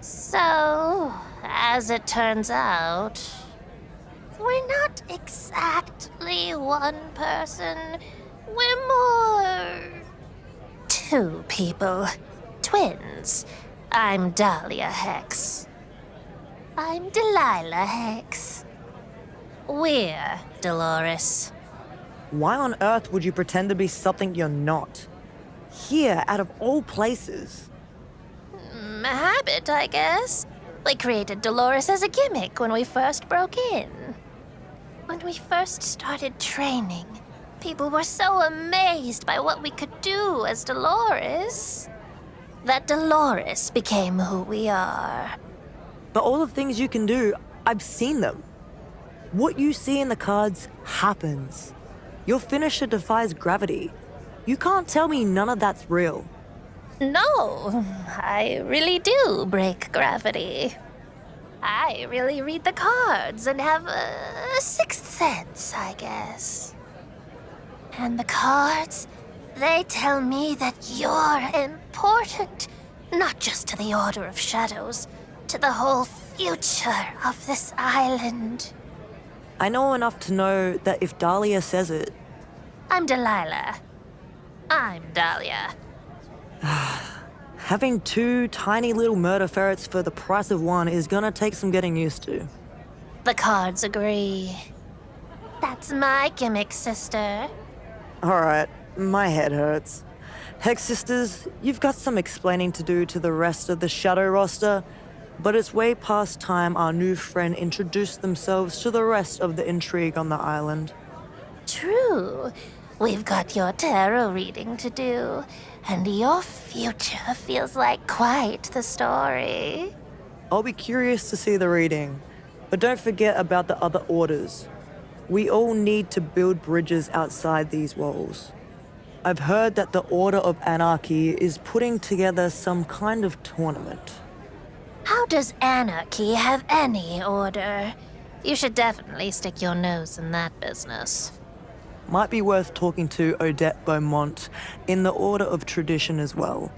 So, as it turns out, we're not exactly one person. We're more. Two people. Twins. I'm Dahlia Hex. I'm Delilah Hex. We're Dolores. Why on earth would you pretend to be something you're not? Here, out of all places. A habit, I guess. We created Dolores as a gimmick when we first broke in. When we first started training, people were so amazed by what we could do as Dolores that Dolores became who we are. But all the things you can do, I've seen them. What you see in the cards happens. Your finisher defies gravity. You can't tell me none of that's real. No, I really do break gravity. I really read the cards and have a sixth sense, I guess. And the cards, they tell me that you're important, not just to the Order of Shadows, to the whole future of this island. I know enough to know that if Dahlia says it... I'm Delilah. I'm Dahlia. Having two tiny little murder ferrets for the price of one is gonna take some getting used to. The cards agree. That's my gimmick, sister. Alright, my head hurts. Hex Sisters, you've got some explaining to do to the rest of the Shadow roster, but it's way past time our new friend introduced themselves to the rest of the intrigue on the island. True. We've got your tarot reading to do, and your future feels like quite the story. I'll be curious to see the reading, but don't forget about the other orders. We all need to build bridges outside these walls. I've heard that the Order of Anarchy is putting together some kind of tournament. How does anarchy have any order? You should definitely stick your nose in that business. Might be worth talking to Odette Beaumont in the Order of Tradition as well.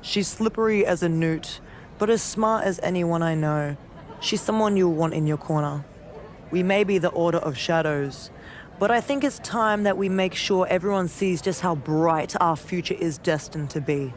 She's slippery as a newt, but as smart as anyone I know. She's someone you'll want in your corner. We may be the Order of Shadows, but I think it's time that we make sure everyone sees just how bright our future is destined to be.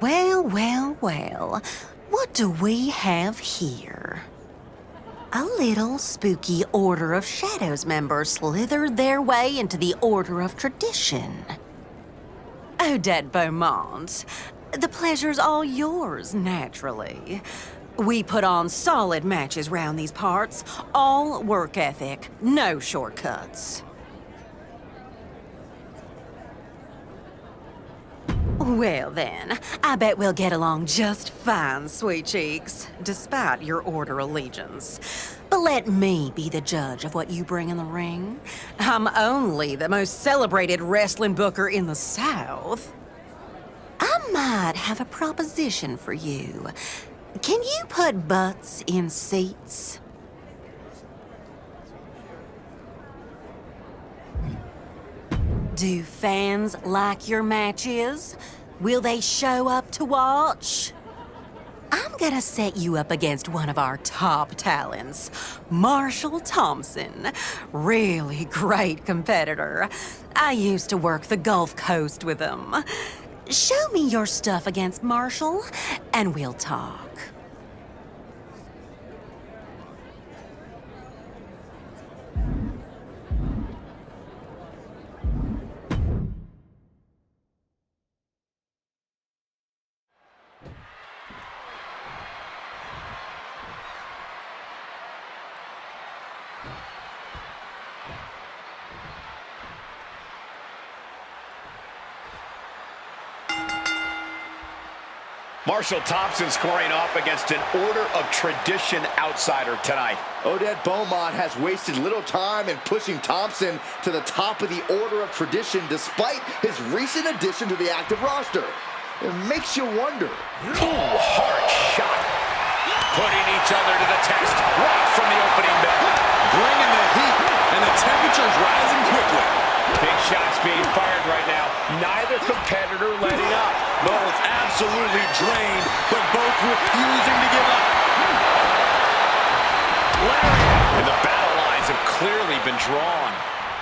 Well, well, well. What do we have here? A little spooky Order of Shadows member slithered their way into the Order of Tradition. Odette Beaumont, the pleasure's all yours, naturally. We put on solid matches round these parts, all work ethic, no shortcuts. Well then, I bet we'll get along just fine, sweet cheeks, despite your order allegiance. But let me be the judge of what you bring in the ring. I'm only the most celebrated wrestling booker in the South. I might have a proposition for you. Can you put butts in seats? Do fans like your matches? Will they show up to watch? I'm gonna set you up against one of our top talents, Marshall Thompson. Really great competitor. I used to work the Gulf Coast with him. Show me your stuff against Marshall, and we'll talk. Marshall Thompson squaring off against an Order of Tradition outsider tonight. Odette Beaumont has wasted little time in pushing Thompson to the top of the Order of Tradition despite his recent addition to the active roster. It makes you wonder. Ooh, hard shot. Putting each other to the test right from the opening bell. Bringing the heat, and the temperature's rising quickly. Big shots being fired right now. Neither competitor letting up. Both absolutely drained, but both refusing to give up. And the battle lines have clearly been drawn.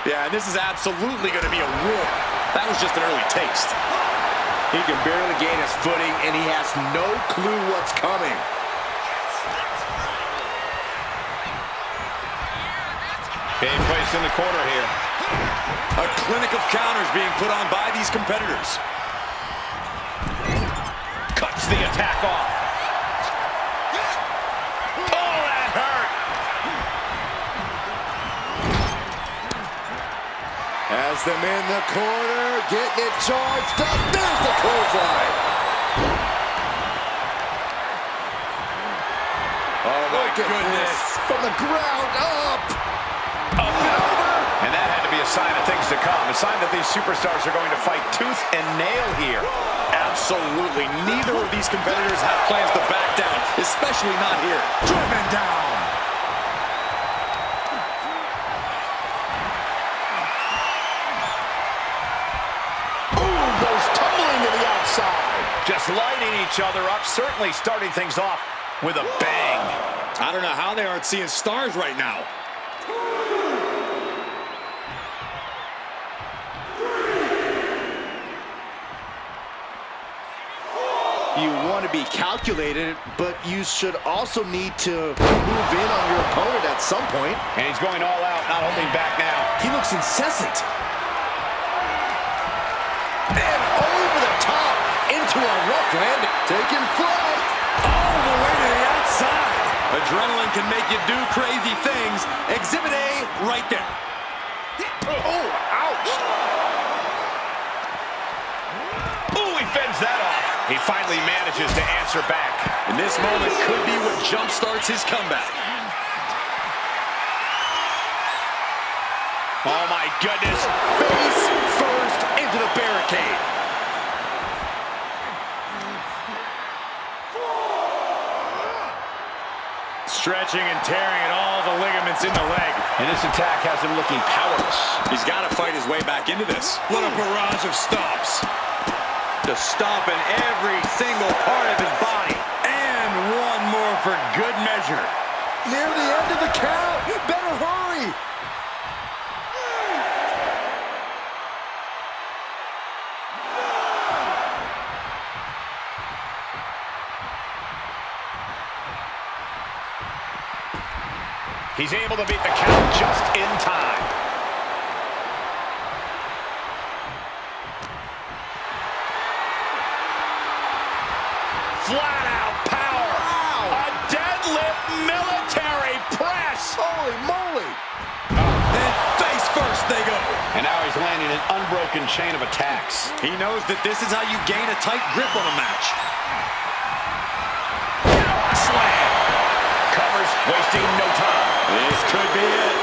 Yeah, and this is absolutely going to be a war. That was just an early taste. He can barely gain his footing, and he has no clue what's coming. Being placed in the corner here. A clinic of counters being put on by these competitors. Cuts the attack off. Oh, that hurt. Has them in the corner, getting it charged up. There's the clothesline. Oh, my Look at goodness. this. From the ground up. Up and over. And that had to be a sign of things to come. A sign that these superstars are going to fight tooth and nail here. Absolutely. Neither of these competitors have plans to back down, especially not here. Driven down. Ooh, goes tumbling to the outside. Just lighting each other up, certainly starting things off with a bang. I don't know how they aren't seeing stars right now. You want to be calculated, but you should also need to move in on your opponent at some point. And he's going all out, not holding back now. He looks incessant. And over the top into a rough landing. Taking flight. All the way to the outside. Adrenaline can make you do crazy things. Exhibit A right there. Oh, ouch. Ooh, he fends that off. He finally manages to answer back. And this moment could be what jump-starts his comeback. Oh, my goodness. Face first into the barricade. Stretching and tearing at all the ligaments in the leg. And this attack has him looking powerless. He's got to fight his way back into this. What a barrage of stops. Just stomping every single part of his body. And one more for good measure. Near the end of the count. Better hurry. He's able to beat the count just in time. Flat out power. Wow. A deadlift military press. Holy moly. And face first they go. And now he's landing an unbroken chain of attacks. He knows that this is how you gain a tight grip on a match. Slam. Covers, wasting no time. This could be it.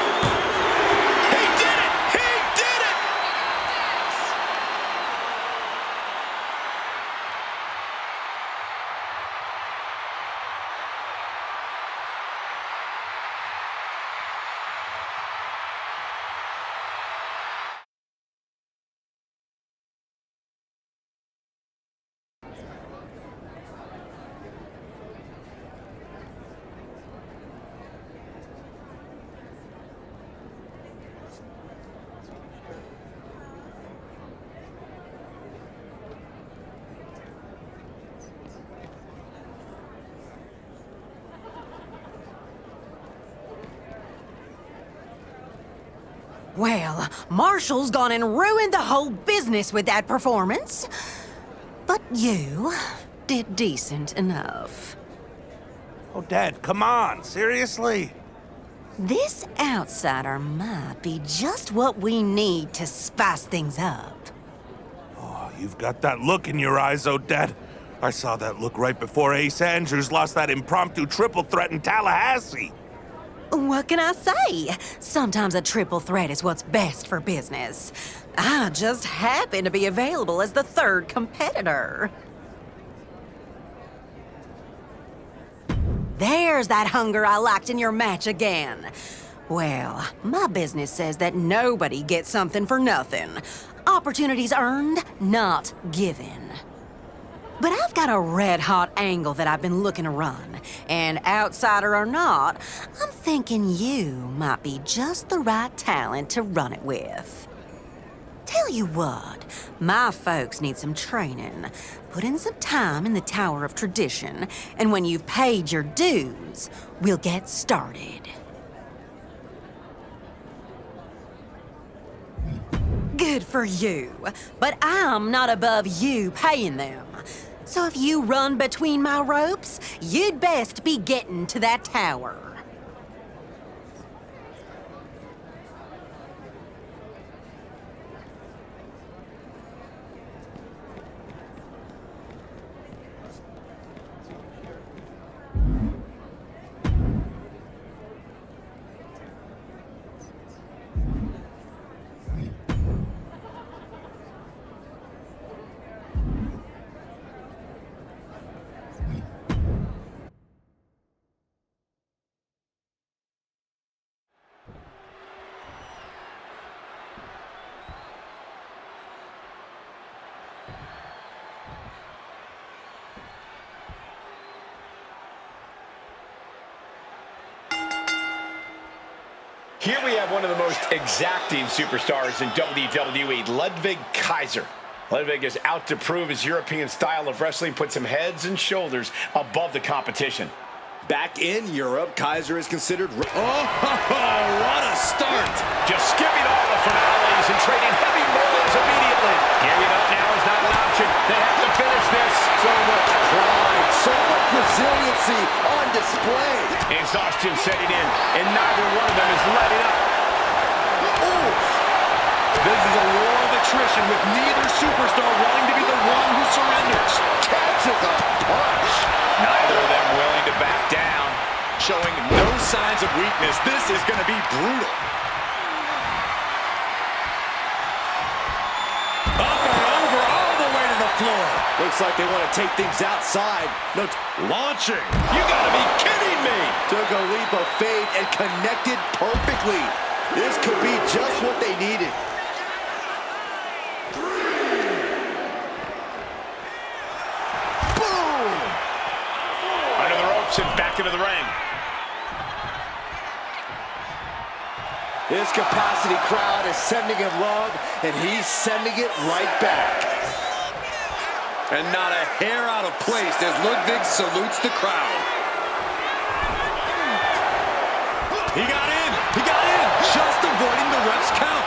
Well, Marshall's gone and ruined the whole business with that performance. But you did decent enough. Oh, Dad, come on. Seriously? This outsider might be just what we need to spice things up. Oh, you've got that look in your eyes, Odette. I saw that look right before Ace Andrews lost that impromptu triple threat in Tallahassee. What can I say? Sometimes a triple threat is what's best for business. I just happen to be available as the third competitor. There's that hunger I liked in your match again. Well, my business says that nobody gets something for nothing. Opportunities earned, not given. But I've got a red-hot angle that I've been looking to run. And outsider or not, I'm thinking you might be just the right talent to run it with. Tell you what, my folks need some training. Put in some time in the Tower of Tradition, and when you've paid your dues, we'll get started. Good for you, but I'm not above you paying them. So if you run between my ropes, you'd best be getting to that tower. Here we have one of the most exacting superstars in WWE, Ludwig Kaiser. Ludwig is out to prove his European style of wrestling puts him heads and shoulders above the competition. Back in Europe, Kaiser is considered... Oh, what a start! Just skipping all the finales and trading heavy blows immediately. Giving up now is not an option. They have to finish this. So much pride, so much resiliency on display. Exhaustion setting in, and neither one of them is letting up. Oof. This is a war of attrition with neither superstar wanting to be the one who surrenders. Catches a punch. Neither of them willing to back down. Showing no signs of weakness. This is going to be brutal. Up and over all the way to the floor. Looks like they want to take things outside. No, launching. You got to be kidding me. Took a leap of faith and connected perfectly. This could be just what they needed. Boom! Under the ropes and back into the ring. This capacity crowd is sending him love, and he's sending it right back. And not a hair out of place as Ludwig salutes the crowd. He got in! He got in! Just avoiding the ref's count.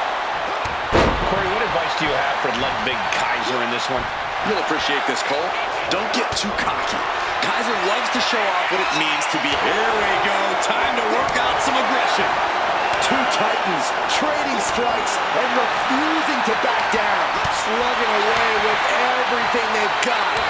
Corey, what advice do you have for Ludwig Kaiser in this one? You'll appreciate this, Cole. Don't get too cocky. Kaiser loves to show off what it means to be... Here we go. Time to work out some aggression. Two titans trading strikes and refusing to back down. Slugging away with everything they've got.